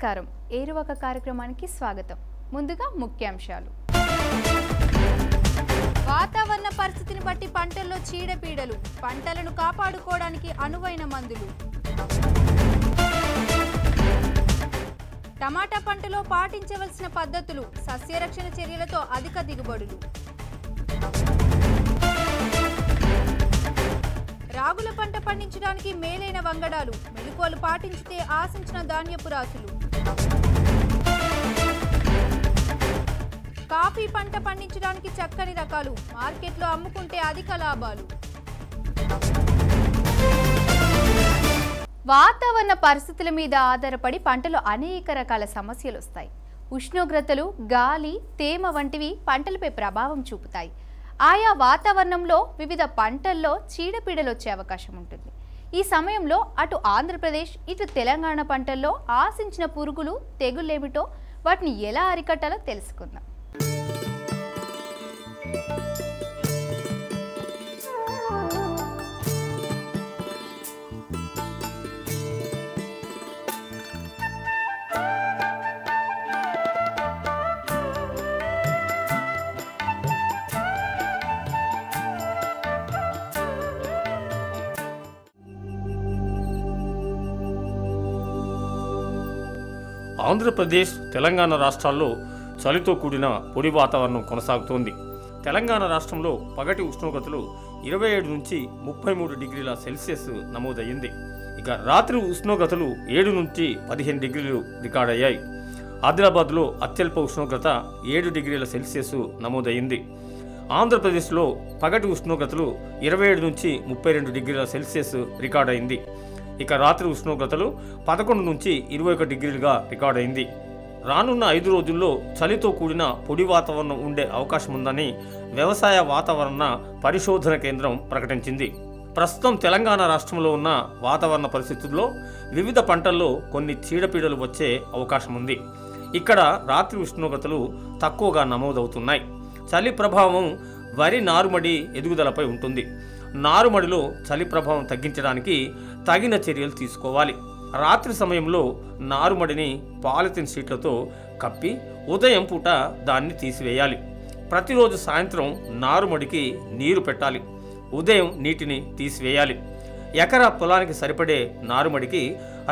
నమస్కారం. ఏరువక కార్యక్రమానికి స్వాగతం. ముందుగా ముఖ్యాంశాలు. వాతావరణ పరిస్థితిని బట్టి పంటల్లో చీడపీడలు, పంటలను కాపాడుకోవడానికి అనువైన మందులు. టమాటా పంటలో పాటించవలసిన పద్ధతులు, సస్యరక్షణ చర్యలతో అధిక దిగుబడులు. రాగుల పంట పండించడానికి మేలైన వంగడాలు, మెలకువలు పాటించితే ఆశించిన ధాన్యపు రాసులు. కాఫీ పంట పండించడానికి చక్కని రకాలు, మార్కెట్లో అమ్ముకుంటే అధిక లాభాలు. వాతావరణ పరిస్థితుల మీద ఆధారపడి పంటలో అనేక రకాల సమస్యలు వస్తాయి. ఉష్ణోగ్రతలు, గాలి, తేమ వంటివి పంటలపై ప్రభావం చూపుతాయి. ఆయా వాతావరణంలో వివిధ పంటల్లో చీడపీడలు వచ్చే అవకాశం ఉంటుంది. ఈ సమయంలో అటు ఆంధ్రప్రదేశ్, ఇటు తెలంగాణ పంటల్లో ఆశించిన పురుగులు, తెగుళ్ళేమిటో, వాటిని ఎలా అరికట్టాలో తెలుసుకుందాం. ఆంధ్రప్రదేశ్, తెలంగాణ రాష్ట్రాల్లో చలితో కూడిన పొడి వాతావరణం కొనసాగుతోంది. తెలంగాణ రాష్ట్రంలో పగటి ఉష్ణోగ్రతలు 27 నుంచి 33 డిగ్రీల సెల్సియస్ నమోదయ్యింది. ఇక రాత్రి ఉష్ణోగ్రతలు 7 నుంచి 15 డిగ్రీలు రికార్డయ్యాయి. ఆదిలాబాద్లో అత్యల్ప ఉష్ణోగ్రత 7 డిగ్రీల సెల్సియస్ నమోదయ్యింది. ఆంధ్రప్రదేశ్లో పగటి ఉష్ణోగ్రతలు 27 నుంచి 32 డిగ్రీల సెల్సియస్ రికార్డయింది. ఇక రాత్రి ఉష్ణోగ్రతలు 11 నుంచి 21 డిగ్రీలుగా రికార్డయింది. రానున్న 5 రోజుల్లో చలితో కూడిన పొడి వాతావరణం ఉండే అవకాశం ఉందని వ్యవసాయ వాతావరణ పరిశోధన కేంద్రం ప్రకటించింది. ప్రస్తుతం తెలంగాణ రాష్ట్రంలో ఉన్న వాతావరణ పరిస్థితుల్లో వివిధ పంటల్లో కొన్ని చీడపీడలు వచ్చే అవకాశం ఉంది. ఇక్కడ రాత్రి ఉష్ణోగ్రతలు తక్కువగా నమోదవుతున్నాయి. చలి ప్రభావం వరి నారుమడి ఎదుగుదలపై ఉంటుంది. నారుమడిలో చలి ప్రభావం తగ్గించడానికి తగిన చర్యలు తీసుకోవాలి. రాత్రి సమయంలో నారుమడిని పాలిథిన్ షీట్లతో కప్పి ఉదయం పూట దాన్ని తీసివేయాలి. ప్రతిరోజు సాయంత్రం నారుమడికి నీరు పెట్టాలి. ఉదయం నీటిని తీసివేయాలి. ఎకరా పొలానికి సరిపడే నారుమడికి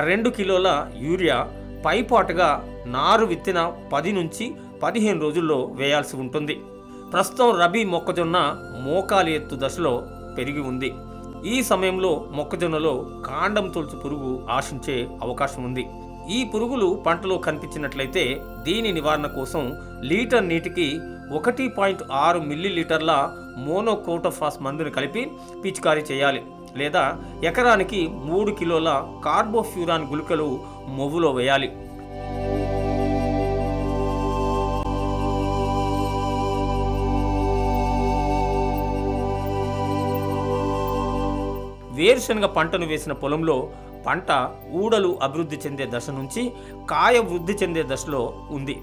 2 కిలోల యూరియా పైపాటుగా నారు విత్తిన 10 నుంచి 15 రోజుల్లో వేయాల్సి ఉంటుంది. ప్రస్తుతం రబీ మొక్కజొన్న మోకాలి ఎత్తు దశలో పెరిగి ఉంది. ఈ సమయంలో మొక్కజొన్నలో కాండం తొలుచు పురుగు ఆశించే అవకాశం ఉంది. ఈ పురుగులు పంటలో కనిపించినట్లయితే దీని నివారణ కోసం లీటర్ నీటికి 1.6 మిల్లీలీటర్ల మోనోక్రోటోఫాస్ మందుని కలిపి పిచికారీ చేయాలి. లేదా ఎకరానికి 3 కిలోల కార్బోఫ్యూరాన్ గుళికలు మొవ్వులో వేయాలి. వేరుశనగ పంటను వేసిన పొలంలో పంట ఊడలు అభివృద్ధి చెందే దశ నుంచి కాయ వృద్ధి చెందే దశలో ఉంది.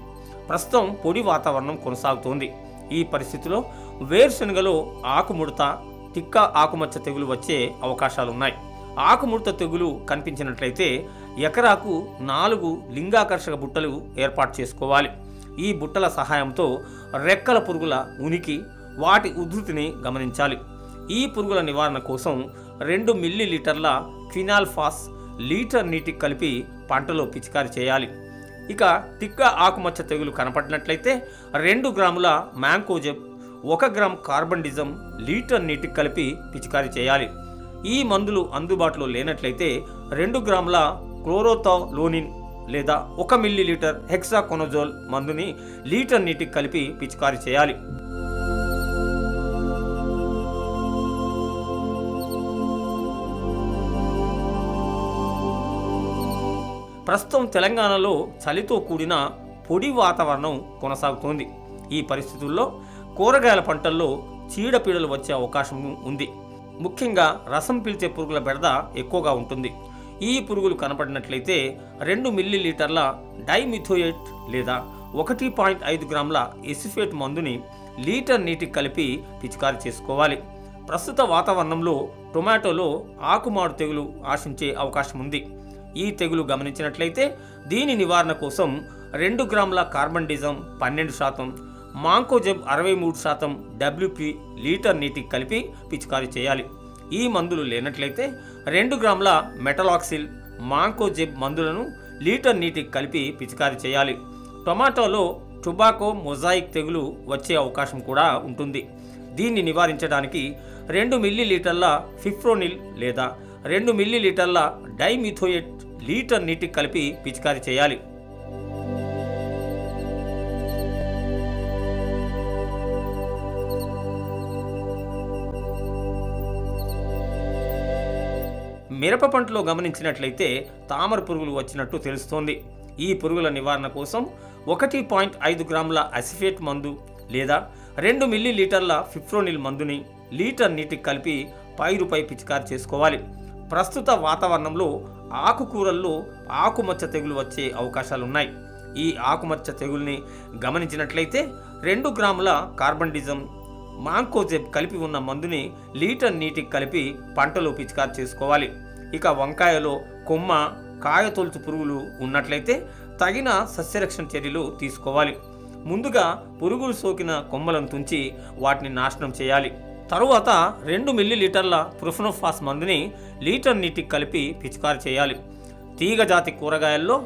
ప్రస్తుతం పొడి వాతావరణం కొనసాగుతోంది. ఈ పరిస్థితిలో వేరుశనగలో ఆకుముడత, తిక్క ఆకుమచ్చ తెగులు వచ్చే అవకాశాలున్నాయి. ఆకుముడత తెగులు కనిపించినట్లయితే ఎకరాకు 4 లింగాకర్షక బుట్టలు ఏర్పాటు చేసుకోవాలి. ఈ బుట్టల సహాయంతో రెక్కల పురుగుల ఉనికి, వాటి ఉధృతిని గమనించాలి. ఈ పురుగుల నివారణ కోసం 2 మిల్లీలీటర్ల క్వినాల్ఫాస్ లీటర్ నీటికి కలిపి పంటలో పిచికారీ చేయాలి. ఇక తిక్క ఆకుమచ్చ తెగులు కనపడినట్లయితే 2 గ్రాముల మ్యాంకోజెబ్, 1 గ్రామ్ కార్బండిజం లీటర్ నీటికి కలిపి పిచికారీ చేయాలి. ఈ మందులు అందుబాటులో లేనట్లయితే 2 గ్రాముల క్లోరోథలోనిన్ లేదా 1 మిల్లీలీటర్ హెక్సాకొనజోల్ మందుని లీటర్ నీటికి కలిపి పిచికారీ చేయాలి. ప్రస్తుతం తెలంగాణలో చలితో కూడిన పొడి వాతావరణం కొనసాగుతోంది. ఈ పరిస్థితుల్లో కూరగాయల పంటల్లో చీడపీడలు వచ్చే అవకాశం ఉంది. ముఖ్యంగా రసం పీల్చే పురుగుల బెడద ఎక్కువగా ఉంటుంది. ఈ పురుగులు కనపడినట్లయితే 2 మిల్లీలీటర్ల డైమిథోయేట్ లేదా 1.5 గ్రాముల ఎసిఫేట్ మందుని లీటర్ నీటికి కలిపి పిచికారీ చేసుకోవాలి. ప్రస్తుత వాతావరణంలో టొమాటోలో ఆకుమాడు తెగులు ఆశించే అవకాశం ఉంది. ఈ తెగులు గమనించినట్లయితే దీని నివారణ కోసం 2 గ్రాముల కార్బండిజం 12%, మాంకోజెబ్ 63% WP లీటర్ నీటికి కలిపి పిచికారీ చేయాలి. ఈ మందులు లేనట్లయితే 2 గ్రాముల మెటలాక్సిల్, మాంకోజెబ్ మందులను లీటర్ నీటికి కలిపి పిచికారీ చేయాలి. టొమాటోలో టొబాకో మొజాయిక్ తెగులు వచ్చే అవకాశం కూడా ఉంటుంది. దీన్ని నివారించడానికి 2 మిల్లీలీటర్ల ఫిప్రోనిల్ లేదా 2 మిల్లీలీటర్ల డైమిథోయేట్ లీటర్ నీటికి కలిపి పిచికారీ చేయాలి. మిరప పంటలో గమనించినట్లయితే తామర పురుగులు వచ్చినట్టు తెలుస్తోంది. ఈ పురుగుల నివారణ కోసం 1.5 గ్రాముల అసిఫేట్ మందు లేదా 2 మిల్లీలీటర్ల ఫిప్రోనిల్ మందుని లీటర్ నీటికి కలిపి పైరుపై పిచికారీ చేసుకోవాలి. ప్రస్తుత వాతావరణంలో ఆకుకూరల్లో ఆకుమచ్చ తెగులు వచ్చే అవకాశాలున్నాయి. ఈ ఆకుమచ్చ తెగుల్ని గమనించినట్లయితే 2 గ్రాముల కార్బండిజం, మాంకోజెబ్ కలిపి ఉన్న మందుని లీటర్ నీటికి కలిపి పంటలో పిచికారీ చేసుకోవాలి. ఇక వంకాయలో కొమ్మ, కాయతొలుచు పురుగులు ఉన్నట్లయితే తగిన సస్యరక్షణ చర్యలు తీసుకోవాలి. ముందుగా పురుగులు సోకిన కొమ్మలను తుంచి వాటిని నాశనం చేయాలి. తరువాత 2 మిల్లీలీటర్ల ప్రొఫెనోఫాస్ మందుని లీటర్ నీటికి కలిపి పిచికారీ చేయాలి. తీగ జాతి కూరగాయల్లో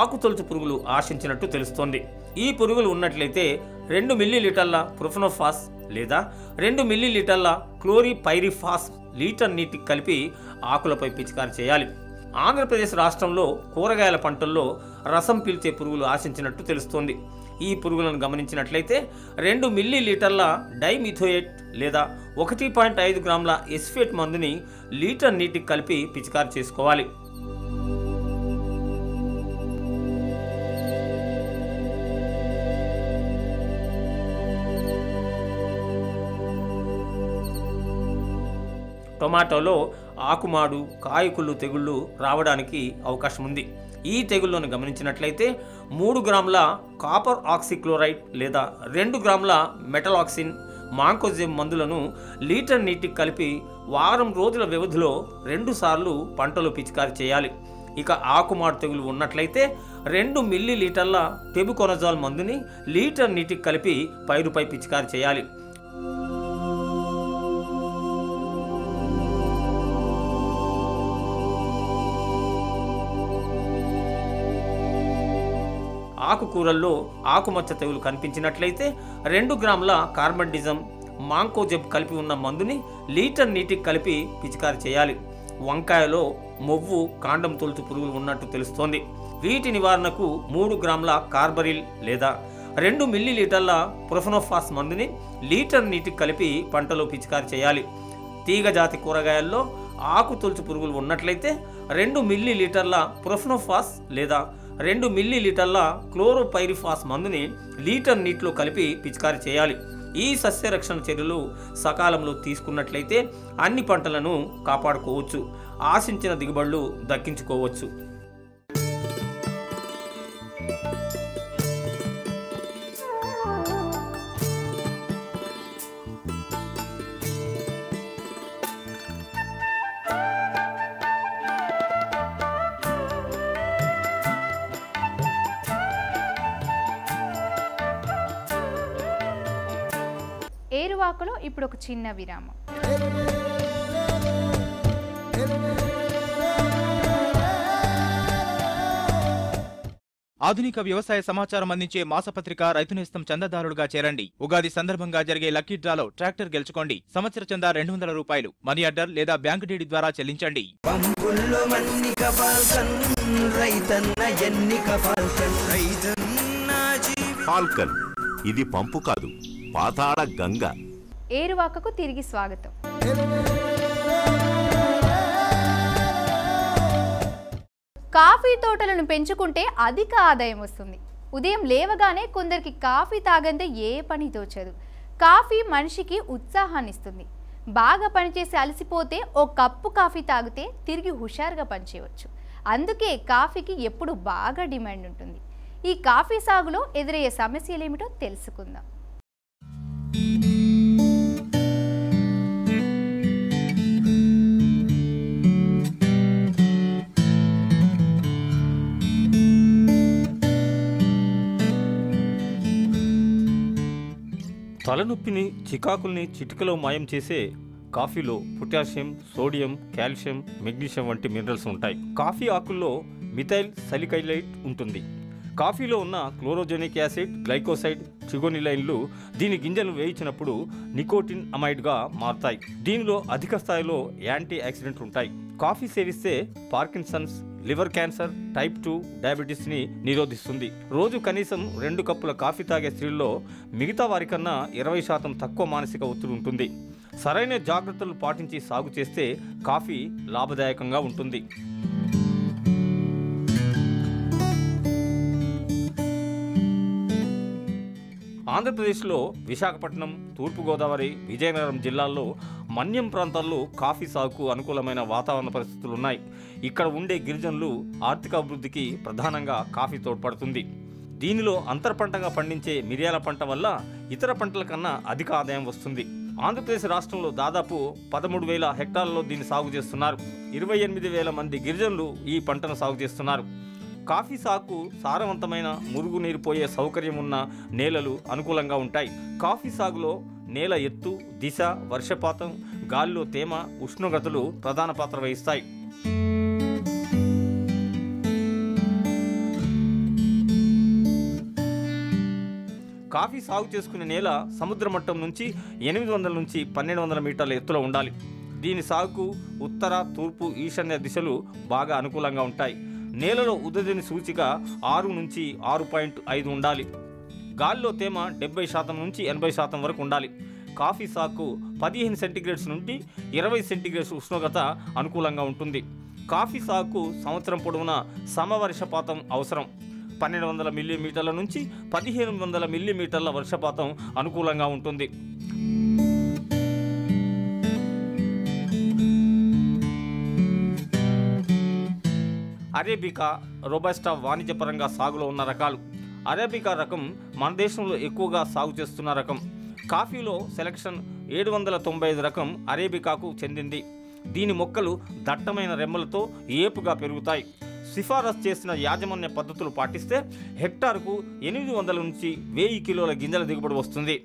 ఆకుతొలుచు పురుగులు ఆశించినట్టు తెలుస్తోంది. ఈ పురుగులు ఉన్నట్లయితే 2 మిల్లీలీటర్ల ప్రొఫెనోఫాస్ లేదా 2 మిల్లీలీటర్ల క్లోరిపైరిఫాస్ లీటర్ నీటికి కలిపి ఆకులపై పిచికారీ చేయాలి. ఆంధ్రప్రదేశ్ రాష్ట్రంలో కూరగాయల పంటల్లో రసం పీల్చే పురుగులు ఆశించినట్టు తెలుస్తోంది. ఈ పురుగులను గమనించినట్లయితే 2 మిల్లీలీటర్ల డైమిథోయేట్ లేదా 1.5 గ్రాముల ఎస్ఫేట్ మందుని లీటర్ నీటికి కలిపి పిచికారీ చేసుకోవాలి. టొమాటోలో ఆకుమాడు, కాయకుళ్ళు తెగుళ్ళు రావడానికి అవకాశం ఉంది. ఈ తెగుళ్లను గమనించినట్లయితే 3 గ్రాముల కాపర్ ఆక్సిక్లోరైడ్ లేదా 2 గ్రాముల మెటలాక్సిన్, మాంకోజెబ్ మందులను లీటర్ నీటికి కలిపి వారం రోజుల వ్యవధిలో 2 సార్లు పంటలో పిచికారీ చేయాలి. ఇక ఆకుమాడు తెగులు ఉన్నట్లయితే 2 మిల్లీలీటర్ల టెబుకొనజాల్ మందుని లీటర్ నీటికి కలిపి పైరుపై పిచికారీ చేయాలి. ఆకుకూరల్లో ఆకుమచ్చ తెగులు కనిపించినట్లయితే 2 గ్రాముల కార్బండిజం, మాంకోజెబ్ కలిపి ఉన్న మందుని లీటర్ నీటికి కలిపి పిచికారీ చేయాలి. వంకాయలో మొవ్వు, కాండం తొలుచు పురుగులు ఉన్నట్టు తెలుస్తోంది. వీటి నివారణకు 3 గ్రాముల కార్బరిల్ లేదా 2 మిల్లీలీటర్ల ప్రొఫెనోఫాస్ మందుని లీటర్ నీటికి కలిపి పంటలో పిచికారీ చేయాలి. తీగ జాతి కూరగాయల్లో ఆకు తొలుచు పురుగులు ఉన్నట్లయితే 2 మిల్లీలీటర్ల ప్రొఫెనోఫాస్ లేదా 2 మిల్లీలీటర్ల క్లోరోపైరిఫాస్ మందుని లీటర్ నీటిలో కలిపి పిచికారీ చేయాలి. ఈ సస్యరక్షణ చర్యలు సకాలంలో తీసుకున్నట్లయితే అన్ని పంటలను కాపాడుకోవచ్చు, ఆశించిన దిగుబడులు దక్కించుకోవచ్చు. ఏరువాకలో ఇప్పుడు ఒక చిన్న విరామం. ఆధునిక వ్యవసాయ సమాచారం అందించే మాసపత్రిక రైతు నేస్తం చందాదారులుగా చేరండి. ఉగాది సందర్భంగా జరిగే లక్కీ డ్రాలో ట్రాక్టర్ గెలుచుకోండి. సంవత్సర చందా 200 రూపాయలు. మనీ ఆర్డర్ లేదా బ్యాంక్ డీడీ ద్వారా చెల్లించండి. ఫాల్కన్ ఇది పంపు కాదు, పాతాళ గంగ. ఏరువాకకు తిరిగి స్వాగతం. కాఫీ తోటలను పెంచుకుంటే అధిక ఆదాయం వస్తుంది. ఉదయం లేవగానే కొందరికి కాఫీ తాగందే ఏ పని తోచదు. కాఫీ మనిషికి ఉత్సాహాన్ని ఇస్తుంది. బాగా పనిచేసి అలసిపోతే ఓ కప్పు కాఫీ తాగితే తిరిగి హుషారుగా పనిచేయవచ్చు. అందుకే కాఫీకి ఎప్పుడు బాగా డిమాండ్ ఉంటుంది. ఈ కాఫీ సాగులో ఎదురయ్యే సమస్యలేమిటో తెలుసుకుందాం. తలనొప్పిని, చికాకుల్ని చిటికలో మాయం చేసే కాఫీలో పొటాషియం, సోడియం, కాల్షియం, మెగ్నీషియం వంటి మినరల్స్ ఉంటాయి. కాఫీ ఆకుల్లో మిథైల్ సలికైలైట్ ఉంటుంది. కాఫీలో ఉన్న క్లోరోజెనిక్ యాసిడ్, గ్లైకోసైడ్, ట్రిగోనిలైన్లు దీని గింజలు వేయించినప్పుడు నికోటిన్ అమైడ్గా మారుతాయి. దీనిలో అధిక స్థాయిలో యాంటీ ఆక్సిడెంట్లు ఉంటాయి. కాఫీ సేవిస్తే పార్కిన్సన్స్, లివర్ క్యాన్సర్, టైప్ 2 డయాబెటీస్ని నిరోధిస్తుంది. రోజు కనీసం 2 కప్పుల కాఫీ తాగే స్త్రీల్లో మిగతా వారికన్నా 20% తక్కువ మానసిక ఒత్తిడి ఉంటుంది. సరైన జాగ్రత్తలు పాటించి సాగు చేస్తే కాఫీ లాభదాయకంగా ఉంటుంది. ఆంధ్రప్రదేశ్లో విశాఖపట్నం, తూర్పుగోదావరి, విజయనగరం జిల్లాల్లో మన్యం ప్రాంతాల్లో కాఫీ సాగుకు అనుకూలమైన వాతావరణ పరిస్థితులు ఉన్నాయి. ఇక్కడ ఉండే గిరిజనులు ఆర్థిక అభివృద్ధికి ప్రధానంగా కాఫీ తోడ్పడుతుంది. దీనిలో అంతర పంటగా పండించే మిరియాల పంట వల్ల ఇతర పంటల కన్నా అధిక ఆదాయం వస్తుంది. ఆంధ్రప్రదేశ్ రాష్ట్రంలో దాదాపు 13,000 హెక్టార్లలో దీన్ని సాగు చేస్తున్నారు. 28,000 మంది గిరిజనులు ఈ పంటను సాగు చేస్తున్నారు. కాఫీ సాగుకు సారవంతమైన మురుగునీరు పోయే సౌకర్యం ఉన్న నేలలు అనుకూలంగా ఉంటాయి. కాఫీ సాగులో నేల ఎత్తు, దిశ, వర్షపాతం, గాలిలో తేమ, ఉష్ణోగ్రతలు ప్రధాన పాత్ర వహిస్తాయి. కాఫీ సాగు చేసుకునే నేల సముద్ర మట్టం నుంచి 800 నుంచి 1200 మీటర్ల ఎత్తులో ఉండాలి. దీని సాగుకు ఉత్తర, తూర్పు, ఈశాన్య దిశలు బాగా అనుకూలంగా ఉంటాయి. నేలలో ఉదజని సూచిక 6 నుంచి 6.5 ఉండాలి. గాలిలో తేమ 70% నుంచి 80% వరకు ఉండాలి. కాఫీ సాగుకు 15 సెంటీగ్రేడ్స్ నుండి 20 సెంటీగ్రేడ్స్ ఉష్ణోగ్రత అనుకూలంగా ఉంటుంది. కాఫీ సాగుకు సంవత్సరం పొడవునా సమవర్షపాతం అవసరం. 1200 మిల్లీమీటర్ల నుంచి 1500 మిల్లీమీటర్ల వర్షపాతం అనుకూలంగా ఉంటుంది. అరేబికా, రోబస్టా వాణిజ్యపరంగా సాగులో ఉన్న రకాలు. అరేబికా రకం మన దేశంలో ఎక్కువగా సాగు చేస్తున్న రకం. కాఫీలో సెలక్షన్ 795 రకం అరేబికాకు చెందింది. దీని మొక్కలు దట్టమైన రెమ్మలతో ఏపుగా పెరుగుతాయి. సిఫారసు చేసిన యాజమాన్య పద్ధతులు పాటిస్తే హెక్టార్కు 800 నుంచి 1000 కిలోల గింజల దిగుబడి వస్తుంది.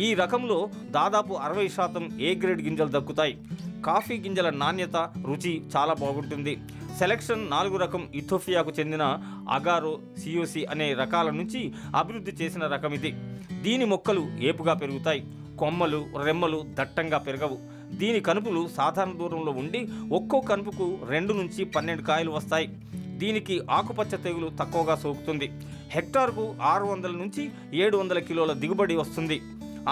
ఈ రకంలో దాదాపు 60% ఏ గ్రేడ్ గింజలు దక్కుతాయి. కాఫీ గింజల నాణ్యత, రుచి చాలా బాగుంటుంది. సెలక్షన్ 4 రకం ఇథోపియాకు చెందిన అగారో, సియోసి అనే రకాల నుంచి అభివృద్ధి చేసిన రకం ఇది. దీని మొక్కలు ఏపుగా పెరుగుతాయి. కొమ్మలు, రెమ్మలు దట్టంగా పెరగవు. దీని కనుపులు సాధారణ దూరంలో ఉండి ఒక్కో కనుపుకు 2 నుంచి 12 కాయలు వస్తాయి. దీనికి ఆకుపచ్చ తెగులు తక్కువగా సోకుతుంది. హెక్టార్కు 600 నుంచి 700 కిలోల దిగుబడి వస్తుంది.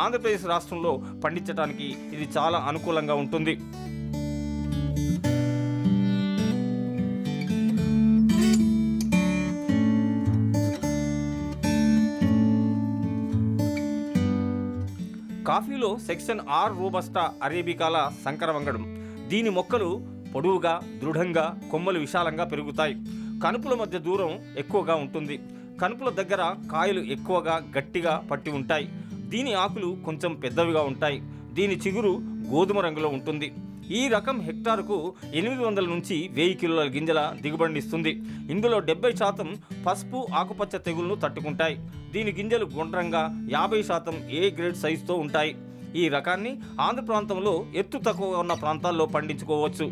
ఆంధ్రప్రదేశ్ రాష్ట్రంలో పండించడానికి ఇది చాలా అనుకూలంగా ఉంటుంది. కాఫీలో సెక్షన్ ఆర్ రోబస్టా అరేబికాల సంకర వంగడం. దీని మొక్కలు పొడవుగా, దృఢంగా, కొమ్మలు విశాలంగా పెరుగుతాయి. కనుపుల మధ్య దూరం ఎక్కువగా ఉంటుంది. కనుపుల దగ్గర కాయలు ఎక్కువగా గట్టిగా పట్టి ఉంటాయి. దీని ఆకులు కొంచెం పెద్దవిగా ఉంటాయి. దీని చిగురు గోధుమ రంగులో ఉంటుంది. ఈ రకం హెక్టార్కు 800 నుంచి 1000 కిలోల గింజల దిగుబడినిస్తుంది. ఇందులో 70% పసుపు, ఆకుపచ్చ తెగులను తట్టుకుంటాయి. దీని గింజలు గుండ్రంగా 50% ఏ గ్రేడ్ సైజుతో ఉంటాయి. ఈ రకాన్ని ఆంధ్ర ప్రాంతంలో ఎత్తు తక్కువగా ఉన్న ప్రాంతాల్లో పండించుకోవచ్చు.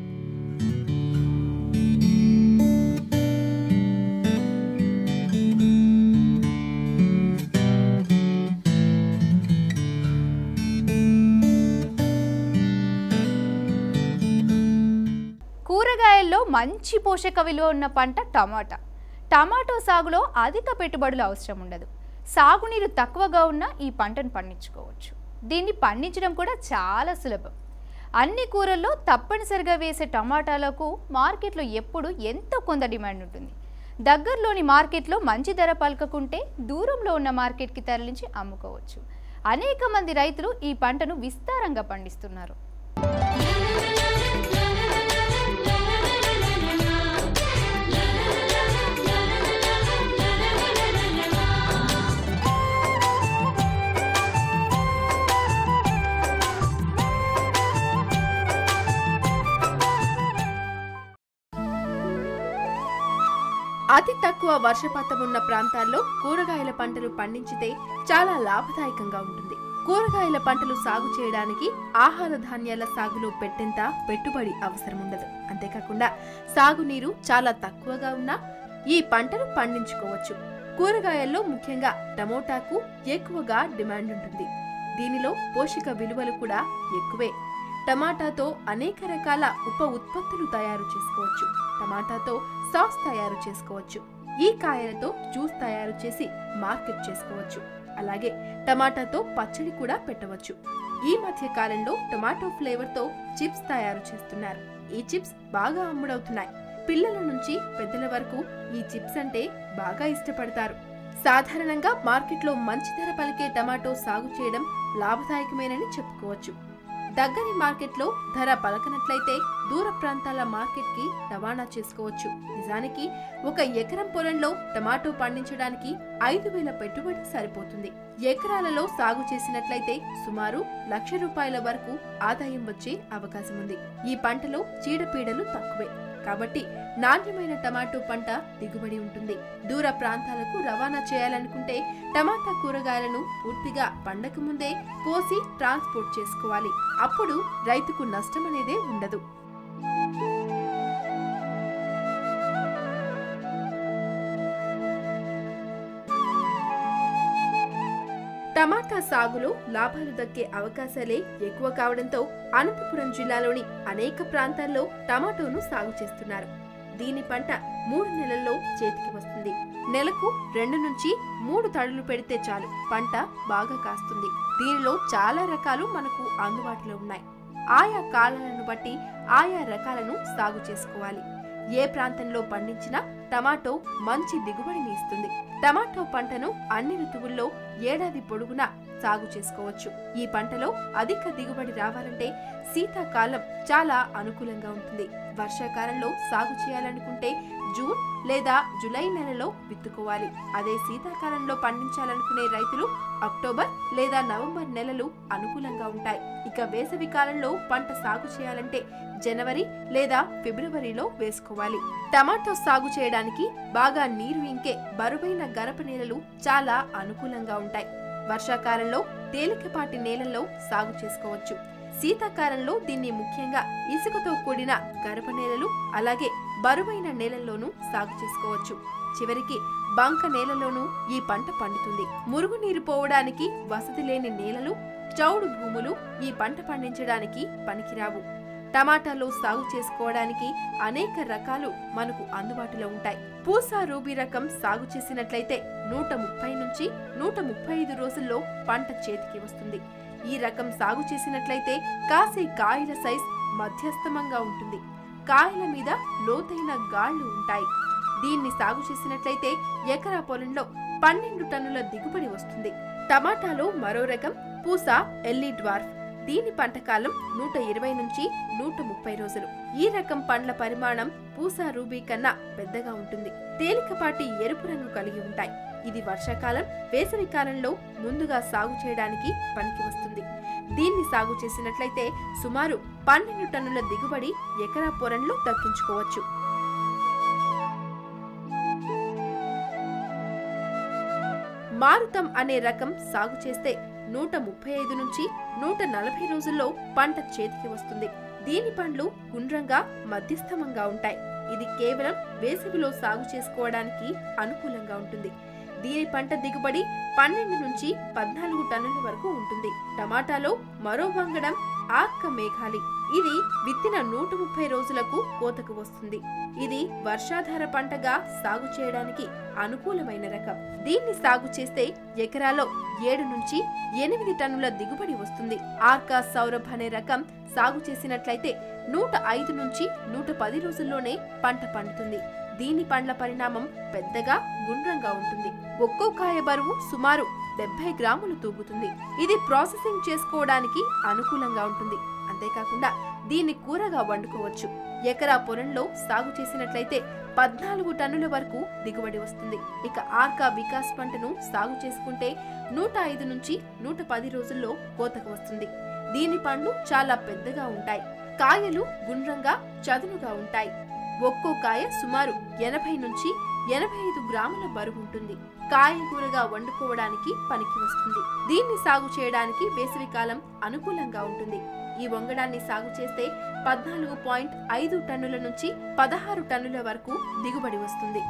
కూరగాయల్లో మంచి పోషక విలువ ఉన్న పంట టమాటా. టమాటో సాగులో అధిక పెట్టుబడులు అవసరం ఉండదు. సాగునీరు తక్కువగా ఉన్న ఈ పంటను పండించుకోవచ్చు. దీన్ని పండించడం కూడా చాలా సులభం. అన్ని కూరల్లో తప్పనిసరిగా వేసే టమాటాలకు మార్కెట్లో ఎప్పుడు ఎంతో కొంత డిమాండ్ ఉంటుంది. దగ్గరలోని మార్కెట్లో మంచి ధర పలకకుంటే దూరంలో ఉన్న మార్కెట్కి తరలించి అమ్ముకోవచ్చు. అనేక మంది రైతులు ఈ పంటను విస్తారంగా పండిస్తున్నారు. అతి తక్కువ వర్షపాతం ఉన్న ప్రాంతాల్లో కూరగాయల పంటలు పండించితే చాలా లాభదాయకంగా ఉంటుంది. కూరగాయల పంటలు సాగు చేయడానికి ఆహార ధాన్యాల సాగులో పెట్టేంత పెట్టుబడి అవసరం ఉండదు. అంతేకాకుండా సాగునీరు చాలా తక్కువగా ఉన్నా ఈ పంటను పండించుకోవచ్చు. కూరగాయల్లో ముఖ్యంగా టమోటాకు ఎక్కువగా డిమాండ్ ఉంటుంది. దీనిలో పోషక విలువలు కూడా ఎక్కువే. టమాటాతో అనేక రకాల ఉప ఉత్పత్తులు తయారు చేసుకోవచ్చు. టమాటాతో సాస్ తయారు చేసుకోవచ్చు. ఈ కాయలతో జ్యూస్ తయారు చేసి మార్కెట్ చేసుకోవచ్చు. అలాగే టమాటాతో పచ్చడి కూడా పెట్టవచ్చు. ఈ మధ్య కాలంలో టమాటో ఫ్లేవర్ తో చిప్స్ తయారు చేస్తున్నారు. ఈ చిప్స్ బాగా అమ్ముడవుతున్నాయి. పిల్లల నుంచి పెద్దల వరకు ఈ చిప్స్ అంటే బాగా ఇష్టపడతారు. సాధారణంగా మార్కెట్లో మంచి ధర పలికే టమాటో సాగు చేయడం లాభదాయకమేనని చెప్పుకోవచ్చు. దగ్గరి మార్కెట్లో ధర పలకనట్లయితే దూర ప్రాంతాల మార్కెట్ కి రవాణా చేసుకోవచ్చు. నిజానికి 1 ఎకరం పొలంలో టమాటో పండించడానికి 5,000 పెట్టుబడి సరిపోతుంది. ఎకరాలలో సాగు చేసినట్లయితే సుమారు ₹1,00,000 వరకు ఆదాయం వచ్చే అవకాశం ఉంది. ఈ పంటలో చీడపీడలు తక్కువే కాబట్టి నాణ్యమైన టమాటో పంట దిగుబడి ఉంటుంది. దూర ప్రాంతాలకు రవాణా చేయాలనుకుంటే టమాటా కూరగాయలను పూర్తిగా పండక ముందే కోసి ట్రాన్స్పోర్ట్ చేసుకోవాలి. అప్పుడు రైతుకు నష్టం అనేదే ఉండదు. టమాటా సాగులో లాభాలు దక్కే అవకాశాలే ఎక్కువ కావడంతో అనంతపురం జిల్లాలోని అనేక ప్రాంతాల్లో టమాటోను సాగు చేస్తున్నారు. దీని పంట 3 నెలల్లో చేతికి వస్తుంది. నెలకు 2 నుంచి 3 తడులు పెడితే చాలు పంట బాగా కాస్తుంది. దీనిలో చాలా రకాలు మనకు అందుబాటులో ఉన్నాయి. ఆయా కాలాలను బట్టి ఆయా రకాలను సాగు చేసుకోవాలి. ఏ ప్రాంతంలో పండించినా టమాటో మంచి దిగుబడిని ఇస్తుంది. టమాటో పంటను అన్ని ఋతువుల్లో ఏడాది పొడుగునా సాగు చేసుకోవచ్చు. ఈ పంటలో అధిక దిగుబడి రావాలంటే శీతాకాలం చాలా అనుకూలంగా ఉంటుంది. వర్షాకాలంలో సాగు చేయాలనుకుంటే జూన్ లేదా జూలై నెలలో విత్తుకోవాలి. అదే శీతాకాలంలో పండించాలనుకునే రైతులు అక్టోబర్ లేదా నవంబర్ నెలలు అనుకూలంగా ఉంటాయి. ఇక వేసవి కాలంలో పంట సాగు చేయాలంటే జనవరి లేదా ఫిబ్రవరిలో వేసుకోవాలి. టమాటో సాగు చేయడానికి బాగా నీరు ఇంకే బరువైన గరప నేలలు చాలా అనుకూలంగా ఉంటాయి. వర్షాకాలంలో తేలికపాటి నేలల్లో సాగు చేసుకోవచ్చు. శీతాకాలంలో దీన్ని ముఖ్యంగా ఇసుకతో కూడిన గరప నేలలు అలాగే బరువైన నేలల్లోనూ సాగు చేసుకోవచ్చు. చివరికి బంక నేలలోనూ ఈ పంట పండుతుంది. మురుగునీరు పోవడానికి వసతి లేని నేలలు, చౌడు భూములు ఈ పంట పండించడానికి పనికిరావు. టమాటాలో సాగు చేసుకోవడానికి అనేక రకాలు మనకు అందుబాటులో ఉంటాయి. పూసా రూబీ రకం సాగు చేసినట్లయితే 130 నుంచి 135 రోజుల్లో పంట చేతికి వస్తుంది. ఈ రకం సాగు చేసినట్లయితే కాసే కాయల సైజ్ మధ్యస్థమంగా ఉంటుంది. కాయల మీద లోతైన గాళ్లు ఉంటాయి. దీన్ని సాగు చేసినట్లయితే ఎకరా పొలంలో 12 టన్నుల దిగుబడి వస్తుంది. టమాటాలో మరో రకం పూసా ఎల్లీ డ్వార్ఫ్. దీని పంటకాలం 120 నుంచి 130 రోజులు. ఈ రకం పండ్ల పరిమాణం పూసా రూబీ కన్నా పెద్దగా ఉంటుంది. తేలికపాటి ఎరుపు రంగు కలిగి ఉంటాయి. ఇది వర్షాకాలం, వేసవి కాలంలో ముందుగా సాగు చేయడానికి పనికి వస్తుంది. దీన్ని సాగు చేసినట్లయితే సుమారు 12 టన్నుల దిగుబడి ఎకరా పొలంలో దక్కించుకోవచ్చు. మారుతం అనే రకం సాగు చేస్తే 135 నుంచి 140 రోజుల్లో పంట చేతికి వస్తుంది. దీని పండ్లు గుండ్రంగా మధ్యస్థమంగా ఉంటాయి. ఇది కేవలం వేసవిలో సాగు చేసుకోవడానికి అనుకూలంగా ఉంటుంది. దీని పంట దిగుబడి 12 నుంచి 14 టన్నుల వరకు ఉంటుంది. టమాటాలో మరో వంగడం ఆర్క మేఘాలి. ఇది విత్తిన 130 రోజులకు కోతకు వస్తుంది. ఇది వర్షాధార పంటగా సాగు చేయడానికి అనుకూలమైన రకం. దీన్ని సాగు చేస్తే ఎకరాలో 7 నుంచి 8 టన్నుల దిగుబడి వస్తుంది. ఆర్కా సౌరభ్ అనే రకం సాగు చేసినట్లయితే 105 నుంచి 110 రోజుల్లోనే పంట పండుతుంది. దీని పండ్ల పరిణామం పెద్దగా గుండ్రంగా ఉంటుంది. ఒక్కో కాయ బరువు సుమారు 70 గ్రాములు తూగుతుంది. ఇది ప్రాసెసింగ్ చేసుకోవడానికి అనుకూలంగా ఉంటుంది. అంతేకాకుండా దీన్ని కూరగా వండుకోవచ్చు. ఎకరా పొలంలో సాగు చేసినట్లయితే 14 టన్నుల వరకు దిగుబడి వస్తుంది. ఇక ఆర్కా వికాస్ పంటను సాగు చేసుకుంటే 105 నుంచి 110 రోజుల్లో కోతకు వస్తుంది. దీని పండ్లు చాలా పెద్దగా ఉంటాయి. కాయలు గుండ్రంగా చదునుగా ఉంటాయి. ఒక్కో కాయ సుమారు 80 నుంచి 85 గ్రాముల బరువు ఉంటుంది. కాయగూరగా వండుకోవడానికి పనికి వస్తుంది. దీన్ని సాగు చేయడానికి వేసవికాలం అనుకూలంగా ఉంటుంది. ఈ వంగడాన్ని సాగు చేస్తే 14.5 టన్నుల నుంచి 16 టన్నుల వరకు దిగుబడి వస్తుంది.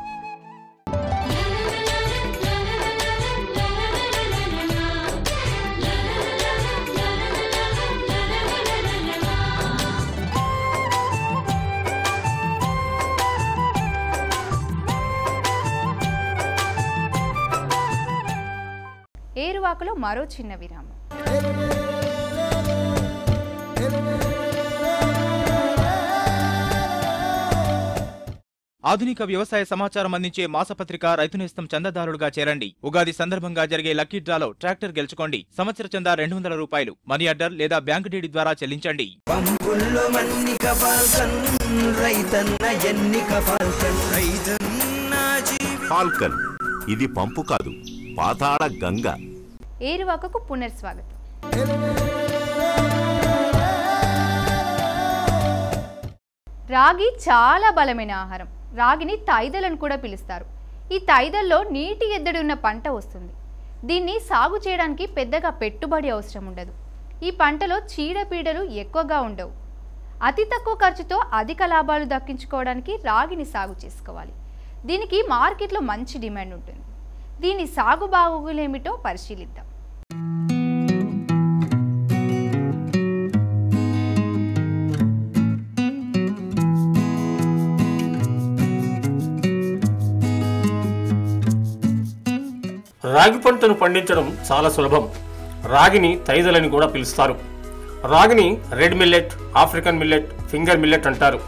ఏరువాకలో మరో చిన్న విరామం. ఆధునిక వ్యవసాయ సమాచారం అందించే మాసపత్రిక రైతు నేస్తం చందాదారులుగా చేరండి. ఉగాది సందర్భంగా జరిగే లక్కీ డ్రాలో ట్రాక్టర్ గెలుచుకోండి. సంవత్సర చందా 200 రూపాయలు. మనీ ఆర్డర్ లేదా బ్యాంకు డీడీ ద్వారా చెల్లించండి. ఫాల్కన్ ఇది పంపు కాదు, పాతాళ గంగ. ఏరువాకకు పునర్స్వాగతం. రాగి చాలా బలమైన ఆహారం. రాగిని తైదలని కూడా పిలుస్తారు. ఈ తైదల్లో నీటి ఎద్దడి ఉన్న పంట వస్తుంది. దీన్ని సాగు చేయడానికి పెద్దగా పెట్టుబడి అవసరం ఉండదు. ఈ పంటలో చీడపీడలు ఎక్కువగా ఉండవు. అతి తక్కువ ఖర్చుతో అధిక లాభాలు దక్కించుకోవడానికి రాగిని సాగు చేసుకోవాలి. దీనికి మార్కెట్లో మంచి డిమాండ్ ఉంటుంది. దీని సాగు బాగోగులేమిటో పరిశీలిద్దాం. రాగి పంటను పండించడం చాలా సులభం. రాగిని తైదలని కూడా పిలుస్తారు. రాగిని red millet, African millet, finger millet అంటారు.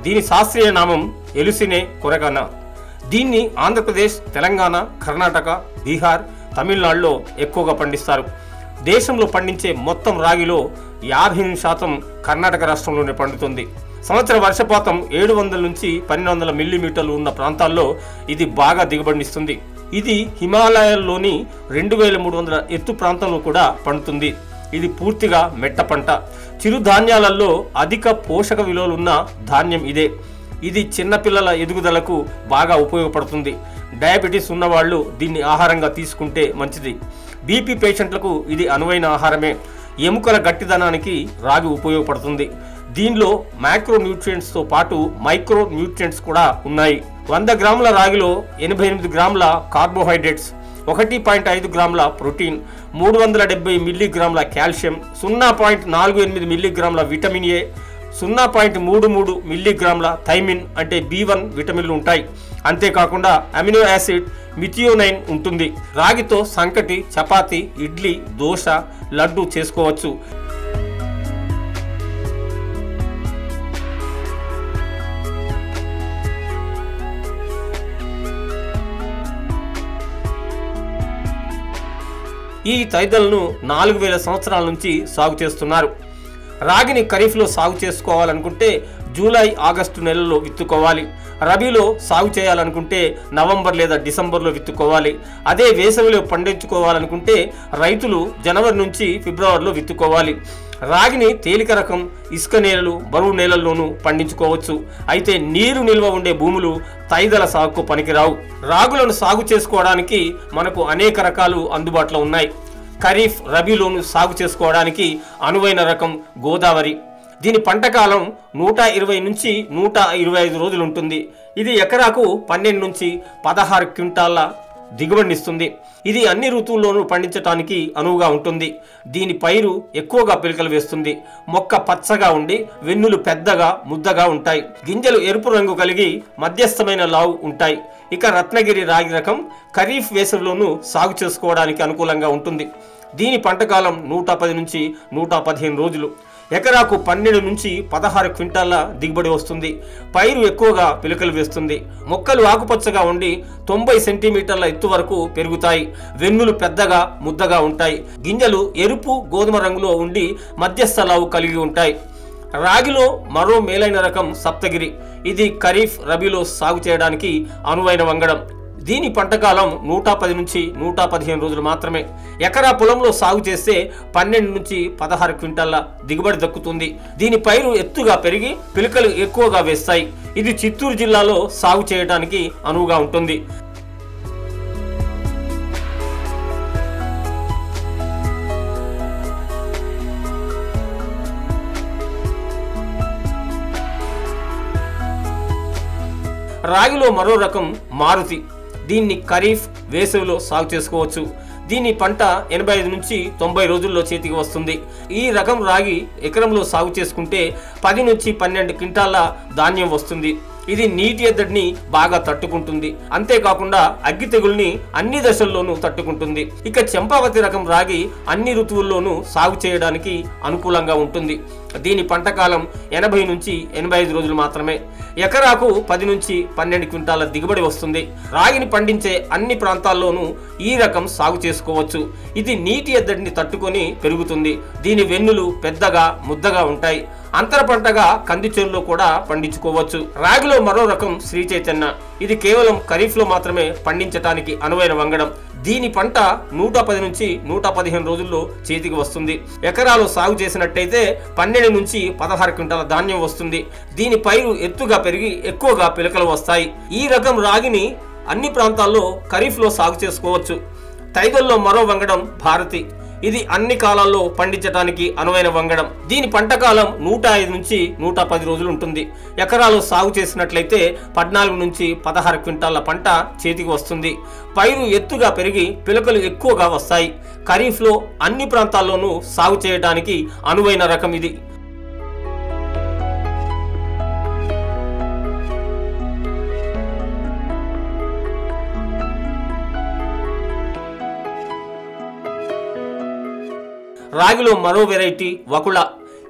దీని శాస్త్రీయ నామం ఎలుసినే కొరగానా. దీన్ని ఆంధ్రప్రదేశ్, తెలంగాణ, కర్ణాటక, బీహార్, తమిళనాడులో ఎక్కువగా పండిస్తారు. దేశంలో పండించే మొత్తం రాగిలో 58% కర్ణాటక రాష్ట్రంలోనే పండుతుంది. సంవత్సర వర్షపాతం 700 నుంచి 1200 మిల్లీమీటర్లు ఉన్న ప్రాంతాల్లో ఇది బాగా దిగుబడినిస్తుంది. ఇది హిమాలయాల్లోని 2300 ఎత్తు ప్రాంతంలో కూడా పండుతుంది. ఇది పూర్తిగా మెట్ట పంట. చిరుధాన్యాలలో అధిక పోషక విలువలున్న ధాన్యం ఇదే. ఇది చిన్నపిల్లల ఎదుగుదలకు బాగా ఉపయోగపడుతుంది. డయాబెటీస్ ఉన్నవాళ్ళు దీన్ని ఆహారంగా తీసుకుంటే మంచిది. బీపీ పేషెంట్లకు ఇది అనువైన ఆహారమే. ఎముకల గట్టిదనానికి రాగి ఉపయోగపడుతుంది. దీనిలో మైక్రో న్యూట్రియంట్స్తో పాటు మైక్రో న్యూట్రియంట్స్ కూడా ఉన్నాయి. 100 గ్రాముల రాగిలో 88 గ్రాముల కార్బోహైడ్రేట్స్, 1.5 గ్రాముల ప్రోటీన్, 370 మిల్లీగ్రాముల కాల్షియం, 0.48 మిల్లీగ్రాముల విటమిన్ ఏ, 0.33 మిల్లీగ్రాముల థైమిన్ అంటే B1 విటమిన్లు ఉంటాయి. అంతేకాకుండా అమినో యాసిడ్ మిథియోనైన్ ఉంటుంది. రాగితో సంకటి, చపాతి, ఇడ్లీ, దోశ, లడ్డు చేసుకోవచ్చు. ఈ తైదలను 4000 సంవత్సరాల నుంచి సాగు చేస్తున్నారు. రాగిని ఖరీఫ్లో సాగు చేసుకోవాలనుకుంటే జూలై, ఆగస్టు నెలల్లో విత్తుకోవాలి. రబీలో సాగు చేయాలనుకుంటే నవంబర్ లేదా డిసెంబర్లో విత్తుకోవాలి. అదే వేసవిలో పండించుకోవాలనుకుంటే రైతులు జనవరి నుంచి ఫిబ్రవరిలో విత్తుకోవాలి. రాగిని తేలిక రకం, ఇసుక నేలలు, బరువు నేలల్లోనూ పండించుకోవచ్చు. అయితే నీరు నిల్వ ఉండే భూములు తైదల సాగుకు పనికిరావు. రాగులను సాగు చేసుకోవడానికి మనకు అనేక రకాలు అందుబాటులో ఉన్నాయి. ఖరీఫ్, రబీలోను సాగు చేసుకోవడానికి అనువైన రకం గోదావరి. దీని పంట కాలం 120 నుంచి 125 రోజులు ఉంటుంది. ఇది ఎకరాకు 12 నుంచి 16 క్వింటాల దిగుబడినిస్తుంది. ఇది అన్ని ఋతువుల్లోనూ పండించడానికి అనువుగా ఉంటుంది. దీని పైరు ఎక్కువగా పిలకలు వేస్తుంది. మొక్క పచ్చగా ఉండి వెన్నులు పెద్దగా ముద్దగా ఉంటాయి. గింజలు ఎరుపు రంగు కలిగి మధ్యస్థమైన లావు ఉంటాయి. ఇక రత్నగిరి రాగి రకం ఖరీఫ్, వేసవిలోనూ సాగు చేసుకోవడానికి అనుకూలంగా ఉంటుంది. దీని పంట కాలం 110 నుంచి 115 రోజులు. ఎకరాకు 12 నుంచి 16 క్వింటాల దిగుబడి వస్తుంది. పైరు ఎక్కువగా పిలకలు వేస్తుంది. మొక్కలు ఆకుపచ్చగా ఉండి 90 సెంటీమీటర్ల ఎత్తు వరకు పెరుగుతాయి. వెన్నులు పెద్దగా ముద్దగా ఉంటాయి. గింజలు ఎరుపు, గోధుమ రంగులో ఉండి మధ్యస్థ లావు కలిగి ఉంటాయి. రాగిలో మరో మేలైన రకం సప్తగిరి. ఇది ఖరీఫ్, రబీలో సాగు చేయడానికి అనువైన వంగడం. దీని పంటకాలం 110 నుంచి 115 రోజులు మాత్రమే. ఎకరా పొలంలో సాగు చేస్తే 12 నుంచి 16 క్వింటాల దిగుబడి దక్కుతుంది. దీని పైరు ఎత్తుగా పెరిగి పిలకలు ఎక్కువగా వేస్తాయి. ఇది చిత్తూరు జిల్లాలో సాగు చేయడానికి అనువుగా ఉంటుంది. రాగిలో మరో రకం మారుతి. దీన్ని ఖరీఫ్, వేసవిలో సాగు చేసుకోవచ్చు. దీని పంట 85 నుంచి 90 రోజుల్లో చేతికి వస్తుంది. ఈ రకం రాగి ఎకరంలో సాగు చేసుకుంటే 10 నుంచి 12 క్వింటాల ధాన్యం వస్తుంది. ఇది నీటి ఎద్దడిని బాగా తట్టుకుంటుంది. అంతేకాకుండా అగ్గి తెగుల్ని అన్ని దశల్లోనూ తట్టుకుంటుంది. ఇక చంపావతి రకం రాగి అన్ని ఋతువుల్లోనూ సాగు చేయడానికి అనుకూలంగా ఉంటుంది. దీని పంట కాలం 80 నుంచి 85 రోజులు మాత్రమే. ఎకరాకు 10 నుంచి 12 క్వింటాల దిగుబడి వస్తుంది. రాగిని పండించే అన్ని ప్రాంతాల్లోనూ ఈ రకం సాగు చేసుకోవచ్చు. ఇది నీటి ఎద్దడిని తట్టుకొని పెరుగుతుంది. దీని వెన్నులు పెద్దగా ముద్దగా ఉంటాయి. అంతర పంటగా కంది చేనులో కూడా పండించుకోవచ్చు. రాగిలో మరో రకం శ్రీ చైతన్య. ఇది కేవలం ఖరీఫ్ లో మాత్రమే పండించడానికి అనువైన వంగడం. దీని పంట 110 నుంచి 115 రోజుల్లో చేతికి వస్తుంది. ఎకరాలు సాగు చేసినట్టయితే 12 నుంచి 16 క్వింటాల ధాన్యం వస్తుంది. దీని పైరు ఎత్తుగా పెరిగి ఎక్కువగా పిలకలు వస్తాయి. ఈ రకం రాగిని అన్ని ప్రాంతాల్లో ఖరీఫ్ లో సాగు చేసుకోవచ్చు. తైదల్లో మరో వంగడం భారతి. ఇది అన్ని కాలాల్లో పండించడానికి అనువైన వంగడం. దీని పంట కాలం 105 నుంచి 110 రోజులు ఉంటుంది. ఎకరాలు సాగు చేసినట్లయితే 14 నుంచి 16 క్వింటాల పంట చేతికి వస్తుంది. పైరు ఎత్తుగా పెరిగి పిలకలు ఎక్కువగా వస్తాయి. ఖరీఫ్లో అన్ని ప్రాంతాల్లోనూ సాగు చేయడానికి అనువైన రకం ఇది. రాగిలో మరో వెరైటీ వకుళ.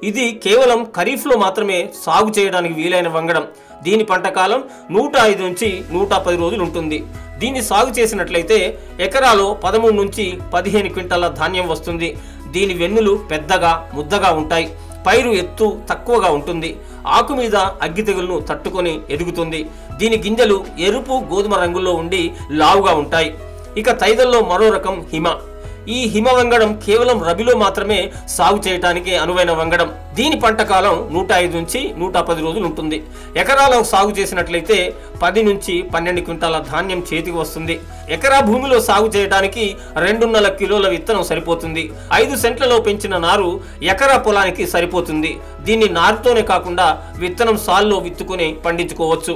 ఇది కేవలం ఖరీఫ్లో మాత్రమే సాగు చేయడానికి వీలైన వంగడం. దీని పంట కాలం 105 నుంచి 110 రోజులు ఉంటుంది. దీన్ని సాగు చేసినట్లయితే ఎకరాలో 13 నుంచి 15 క్వింటాల ధాన్యం వస్తుంది. దీని వెన్నులు పెద్దగా ముద్దగా ఉంటాయి. పైరు ఎత్తు తక్కువగా ఉంటుంది. ఆకు మీద అగ్గి తెగులను తట్టుకొని ఎదుగుతుంది. దీని గింజలు ఎరుపు గోధుమ రంగులో ఉండి లావుగా ఉంటాయి. ఇక తైదల్లో మరో రకం హిమ. ఈ హిమ వంగడం కేవలం రబీలో మాత్రమే సాగు చేయడానికి అనువైన వంగడం. దీని పంట కాలం 105 నుంచి 110 రోజులు ఉంటుంది. ఎకరాలో సాగు చేసినట్లయితే 10 నుంచి 12 క్వింటాల ధాన్యం చేతికి వస్తుంది. ఎకరా భూమిలో సాగు చేయడానికి 2.5 కిలోల విత్తనం సరిపోతుంది. 5 సెంట్లలో పెంచిన నారు ఎకరా పొలానికి సరిపోతుంది. దీన్ని నారుతోనే కాకుండా విత్తనం సాల్లో విత్తుకొని పండించుకోవచ్చు.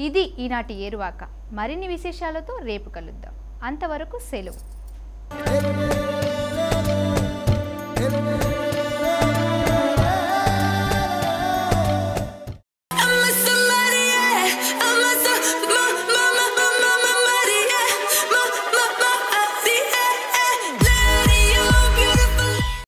ఇది ఈనాటి ఏరువాక. మరిన్ని విశేషాలతో రేపు కలుద్దాం. అంతవరకు సెలవు.